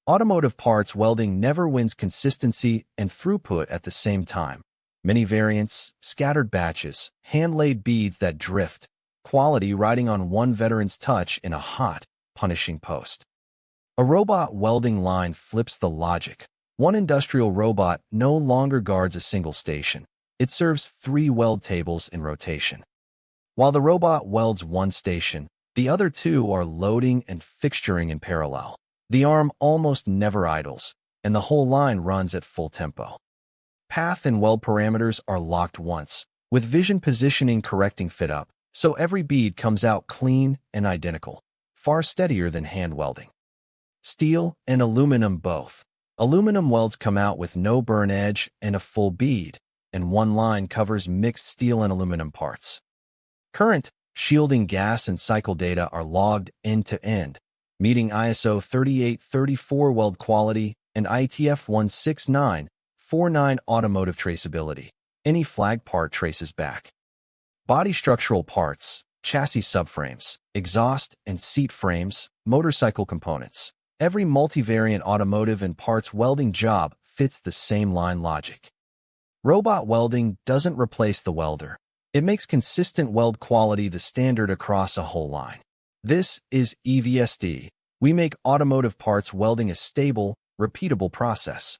Automotive parts welding never wins consistency and throughput at the same time. Many variants, scattered batches, hand-laid beads that drift, quality riding on one veteran's touch in a hot, punishing post. A robot welding line flips the logic. One industrial robot no longer guards a single station. It serves 3 weld tables in rotation. While the robot welds one station, the other 2 are loading and fixturing in parallel. The arm almost never idles, and the whole line runs at full tempo. Path and weld parameters are locked once, with vision positioning correcting fit up, so every bead comes out clean and identical, far steadier than hand welding. Steel and aluminum both. Aluminum welds come out with no burn edge and a full bead, and one line covers mixed steel and aluminum parts. Current, shielding gas and cycle data are logged end-to-end, meeting ISO 3834 weld quality and IATF 16949 automotive traceability. Any flag part traces back. Body structural parts, chassis subframes, exhaust and seat frames, motorcycle components. Every multivariant automotive and parts welding job fits the same line logic. Robot welding doesn't replace the welder. It makes consistent weld quality the standard across a whole line. This is EVST. We make automotive parts welding a stable, repeatable process.